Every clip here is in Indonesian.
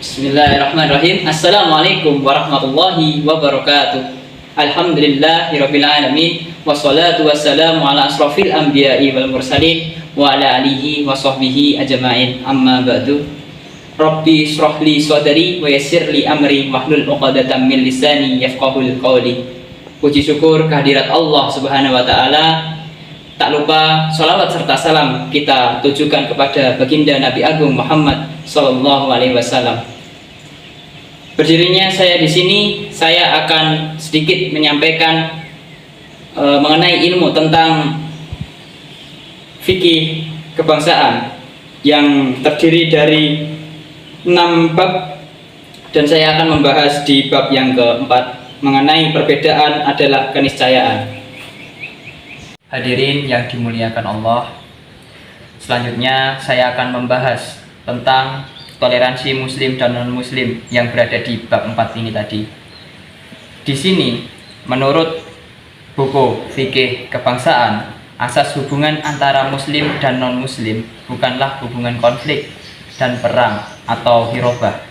Bismillahirrahmanirrahim. Assalamualaikum warahmatullahi wabarakatuh. Alhamdulillahirabbil alamin wassalatu wassalamu ala asrofil anbiya'i wal mursalin wa ala alihi wa sahbihi ajma'in. Amma ba'du. Rabbi shrahli sadri wa yassirli amri wahlul 'uqdatam min lisani yafqahul qawli. Puji syukur kehadirat Allah Subhanahu wa taala. Tak lupa salawat serta salam kita tujukan kepada baginda Nabi Agung Muhammad sallallahu alaihi wasallam. Berdirinya saya di sini, saya akan sedikit menyampaikan mengenai ilmu tentang fikih kebangsaan yang terdiri dari 6 bab, dan saya akan membahas di bab yang keempat mengenai perbedaan adalah keniscayaan. Hadirin yang dimuliakan Allah, selanjutnya saya akan membahas tentang toleransi muslim dan non-muslim yang berada di bab 4 ini tadi. Di sini, menurut buku fikih kebangsaan, asas hubungan antara muslim dan non-muslim bukanlah hubungan konflik dan perang atau hirobah,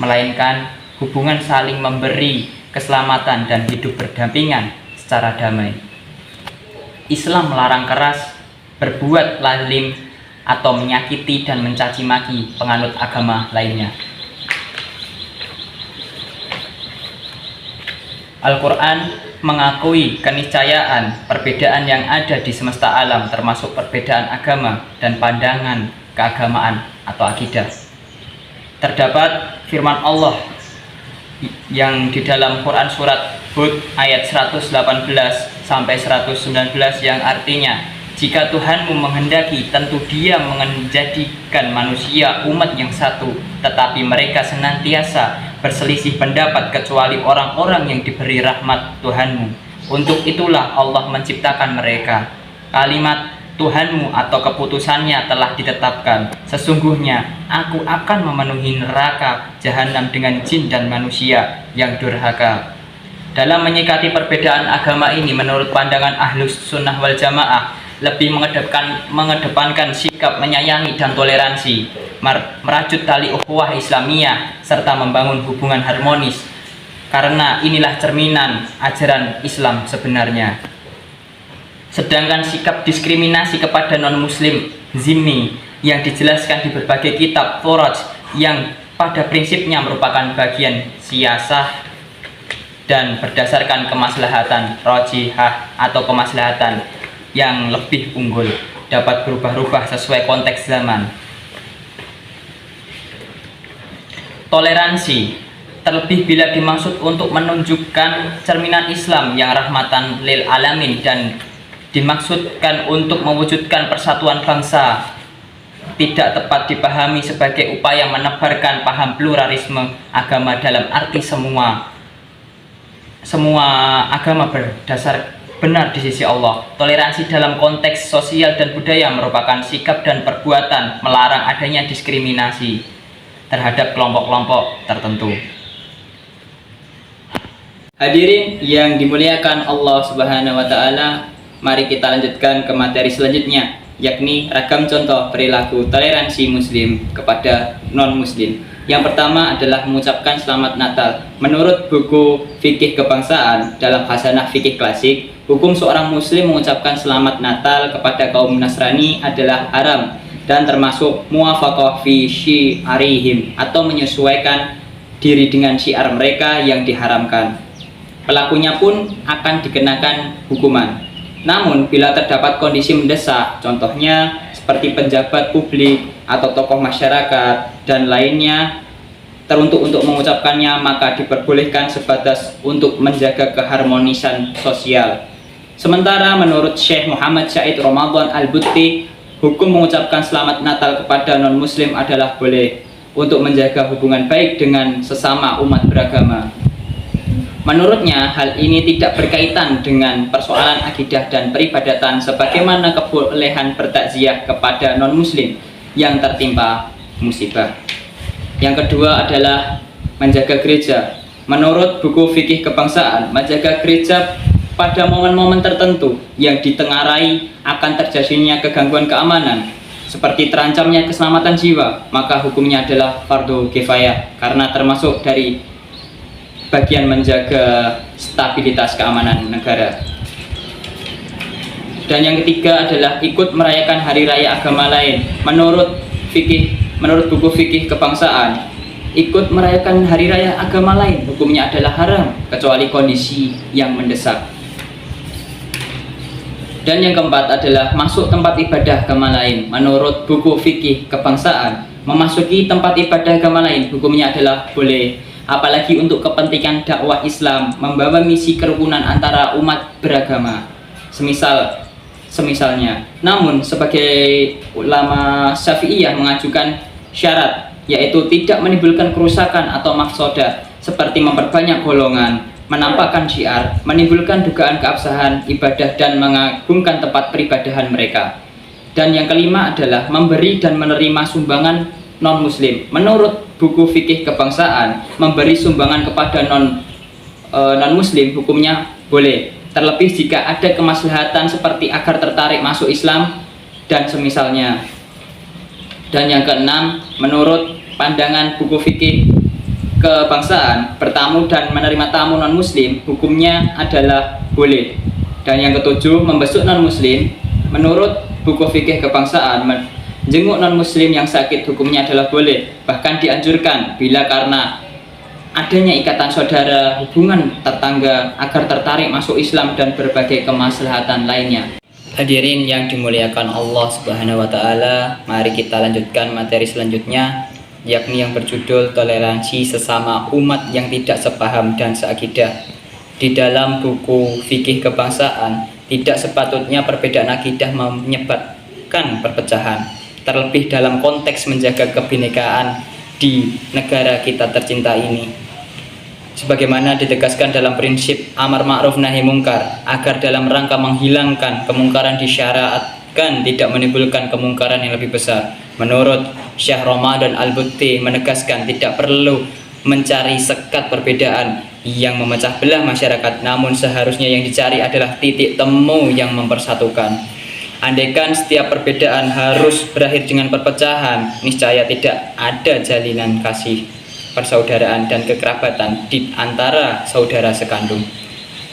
melainkan hubungan saling memberi keselamatan dan hidup berdampingan secara damai. Islam melarang keras, berbuat zalim, atau menyakiti dan mencaci maki penganut agama lainnya. Al-Quran mengakui keniscayaan perbedaan yang ada di semesta alam, termasuk perbedaan agama dan pandangan keagamaan atau akidah. Terdapat firman Allah yang di dalam Quran surat Hud ayat 118 sampai 119 yang artinya, jika Tuhanmu menghendaki, tentu Dia menjadikan manusia umat yang satu, tetapi mereka senantiasa berselisih pendapat kecuali orang-orang yang diberi rahmat Tuhanmu. Untuk itulah Allah menciptakan mereka. Kalimat Tuhanmu atau keputusannya telah ditetapkan. Sesungguhnya aku akan memenuhi neraka jahanam dengan jin dan manusia yang durhaka. Dalam menyikapi perbedaan agama ini, menurut pandangan Ahlus Sunnah wal Jamaah, lebih mengedepankan sikap menyayangi dan toleransi, merajut tali ukhuwah Islamiyah, serta membangun hubungan harmonis, karena inilah cerminan ajaran Islam sebenarnya. Sedangkan sikap diskriminasi kepada non-muslim zimmi yang dijelaskan di berbagai kitab foraj, yang pada prinsipnya merupakan bagian siasah dan berdasarkan kemaslahatan rajihah atau kemaslahatan yang lebih unggul, dapat berubah-ubah sesuai konteks zaman. Toleransi terlebih bila dimaksud untuk menunjukkan cerminan Islam yang rahmatan lil alamin dan dimaksudkan untuk mewujudkan persatuan bangsa, tidak tepat dipahami sebagai upaya menebarkan paham pluralisme agama dalam arti semua agama berdasar benar di sisi Allah. Toleransi dalam konteks sosial dan budaya merupakan sikap dan perbuatan melarang adanya diskriminasi terhadap kelompok-kelompok tertentu. Hadirin yang dimuliakan Allah Subhanahu wa taala, mari kita lanjutkan ke materi selanjutnya, yakni ragam contoh perilaku toleransi muslim kepada non-muslim. Yang pertama adalah mengucapkan selamat Natal. Menurut buku fikih kebangsaan dalam khasanah fikih klasik, hukum seorang muslim mengucapkan selamat Natal kepada kaum Nasrani adalah haram dan termasuk muwafaqah fi syiarihim atau menyesuaikan diri dengan syiar mereka yang diharamkan. Pelakunya pun akan dikenakan hukuman. Namun bila terdapat kondisi mendesak, contohnya seperti pejabat publik atau tokoh masyarakat dan lainnya teruntuk untuk mengucapkannya, maka diperbolehkan sebatas untuk menjaga keharmonisan sosial. Sementara menurut Syekh Muhammad Said Ramadan Al-Butti, hukum mengucapkan selamat Natal kepada non-muslim adalah boleh untuk menjaga hubungan baik dengan sesama umat beragama. Menurutnya, hal ini tidak berkaitan dengan persoalan akidah dan peribadatan sebagaimana kebolehan bertakziah kepada non-muslim yang tertimpa musibah. Yang kedua adalah menjaga gereja. Menurut buku fikih kebangsaan, menjaga gereja pada momen-momen tertentu yang ditengarai akan terjadinya kegangguan keamanan seperti terancamnya keselamatan jiwa, maka hukumnya adalah fardu kifayah karena termasuk dari bagian menjaga stabilitas keamanan negara. Dan yang ketiga adalah ikut merayakan hari raya agama lain. Menurut buku fikih kebangsaan, ikut merayakan hari raya agama lain hukumnya adalah haram kecuali kondisi yang mendesak. Dan yang keempat adalah masuk tempat ibadah agama lain. Menurut buku fikih kebangsaan, memasuki tempat ibadah agama lain hukumnya adalah boleh, apalagi untuk kepentingan dakwah Islam, membawa misi kerukunan antara umat beragama. Semisalnya. Namun sebagai ulama Syafi'iyah mengajukan syarat, yaitu tidak menimbulkan kerusakan atau mafsadah seperti memperbanyak golongan, menampakkan syiar, menimbulkan dugaan keabsahan ibadah dan mengagungkan tempat peribadahan mereka. Dan yang kelima adalah memberi dan menerima sumbangan non-muslim. Menurut buku fikih kebangsaan, memberi sumbangan kepada non-muslim hukumnya boleh, terlebih jika ada kemaslahatan seperti agar tertarik masuk Islam dan semisalnya. Dan yang keenam, menurut pandangan buku fikih kebangsaan, bertamu dan menerima tamu non-muslim hukumnya adalah boleh. Dan yang ketujuh, membesuk non-muslim. Menurut buku fikih kebangsaan, menjenguk non-muslim yang sakit hukumnya adalah boleh, bahkan dianjurkan bila karena adanya ikatan saudara, hubungan tetangga, agar tertarik masuk Islam dan berbagai kemaslahatan lainnya. Hadirin yang dimuliakan Allah Subhanahu wa taala, mari kita lanjutkan materi selanjutnya, yakni yang berjudul toleransi sesama umat yang tidak sepaham dan seakidah. Di dalam buku fikih kebangsaan, tidak sepatutnya perbedaan akidah menyebabkan perpecahan, terlebih dalam konteks menjaga kebinekaan di negara kita tercinta ini. Sebagaimana ditegaskan dalam prinsip amar ma'ruf nahi mungkar, agar dalam rangka menghilangkan kemungkaran disyariatkan tidak menimbulkan kemungkaran yang lebih besar. Menurut Syekh Ramadan Al-Butti menegaskan tidak perlu mencari sekat perbedaan yang memecah belah masyarakat, namun seharusnya yang dicari adalah titik temu yang mempersatukan. Andaikan setiap perbedaan harus berakhir dengan perpecahan, niscaya tidak ada jalinan kasih, persaudaraan dan kekerabatan di antara saudara sekandung.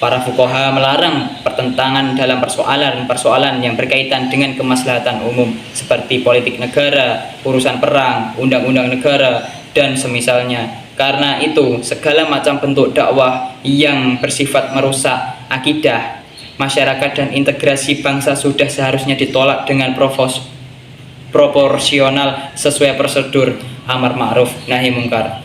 Para fuqaha melarang pertentangan dalam persoalan yang berkaitan dengan kemaslahatan umum seperti politik negara, urusan perang, undang-undang negara, dan semisalnya. Karena itu, segala macam bentuk dakwah yang bersifat merusak akidah masyarakat dan integrasi bangsa sudah seharusnya ditolak dengan proporsional sesuai prosedur amar ma'ruf nahi mungkar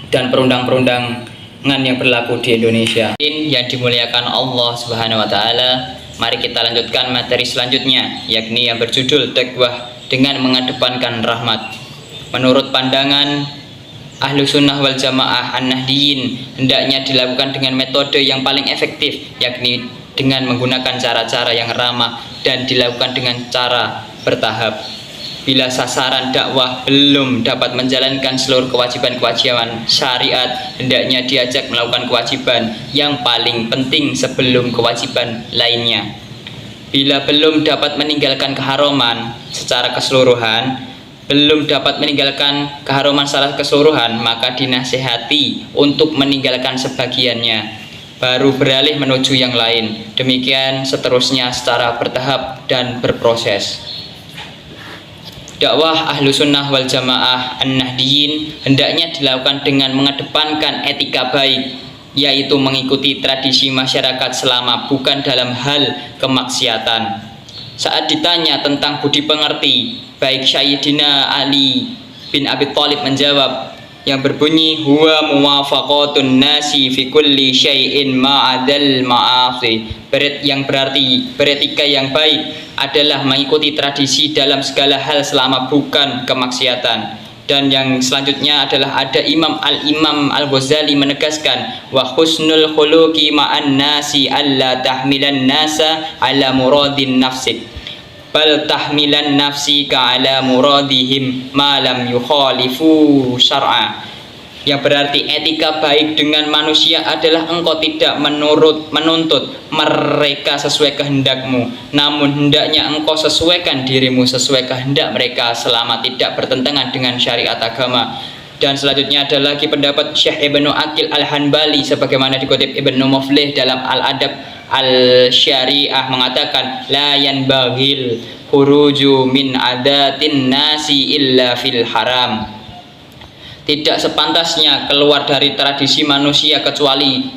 dan perundang-perundangan yang berlaku di Indonesia. Yang dimuliakan Allah Subhanahu wa taala, mari kita lanjutkan materi selanjutnya, yakni yang berjudul dakwah dengan mengedepankan rahmat. Menurut pandangan Ahlu Sunnah wal Jamaah An-Nahdiyin, hendaknya dilakukan dengan metode yang paling efektif, yakni dengan menggunakan cara-cara yang ramah dan dilakukan dengan cara bertahap. Bila sasaran dakwah belum dapat menjalankan seluruh kewajiban-kewajiban syariat, hendaknya diajak melakukan kewajiban yang paling penting sebelum kewajiban lainnya. Bila belum dapat meninggalkan keharaman secara keseluruhan, maka dinasihati untuk meninggalkan sebagiannya, baru beralih menuju yang lain. Demikian seterusnya secara bertahap dan berproses. Dakwah Ahlu Sunnah wal Jamaah An-Nahdiyin hendaknya dilakukan dengan mengedepankan etika baik, yaitu mengikuti tradisi masyarakat selama bukan dalam hal kemaksiatan. Saat ditanya tentang budi pengerti, baik Sayyidina Ali bin Abi Thalib menjawab yang berbunyi huwa muwafaqatun nasi fi kulli syai'in ma'adal ma'asi, yang berarti beretika yang baik adalah mengikuti tradisi dalam segala hal selama bukan kemaksiatan. Dan yang selanjutnya adalah ada Imam Al-Ghazali menegaskan wa husnul khuluqi ma'an nasi alla tahmilan nasa ala muradin nafsik bal tahmilan nafsika ala muradihim ma lam yukhalifu syar'a. Yang berarti etika baik dengan manusia adalah engkau tidak menuntut mereka sesuai kehendakmu, namun hendaknya engkau sesuaikan dirimu sesuai kehendak mereka selama tidak bertentangan dengan syariat agama. Dan selanjutnya ada lagi pendapat Syekh Ibnu Aqil Al-Hanbali sebagaimana dikutip Ibnu Muflih dalam Al-Adab Al-Syariah mengatakan la yanbaghil khuruju min adatin nasi illa fil haram. Tidak sepantasnya keluar dari tradisi manusia kecuali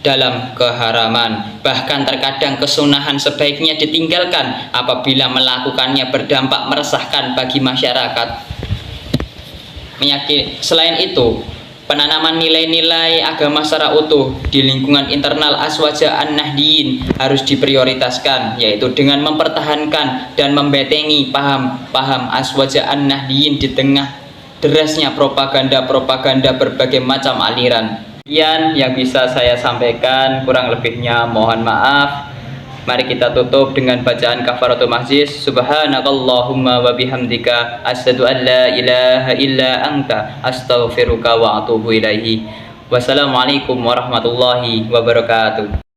dalam keharaman. Bahkan terkadang kesunahan sebaiknya ditinggalkan apabila melakukannya berdampak meresahkan bagi masyarakat. Selain itu, penanaman nilai-nilai agama secara utuh di lingkungan internal Aswaja An-Nahdiyin harus diprioritaskan, yaitu dengan mempertahankan dan membentengi paham-paham Aswaja An-Nahdiyin di tengah derasnya propaganda berbagai macam aliran. Sekian yang bisa saya sampaikan, kurang lebihnya mohon maaf. Mari kita tutup dengan bacaan kafaratul majlis. Subhanakallahumma wa bihamdika asyhadu an la ilaha illa anta astaghfiruka wa atubu ilaihi. Wassalamualaikum warahmatullahi wabarakatuh.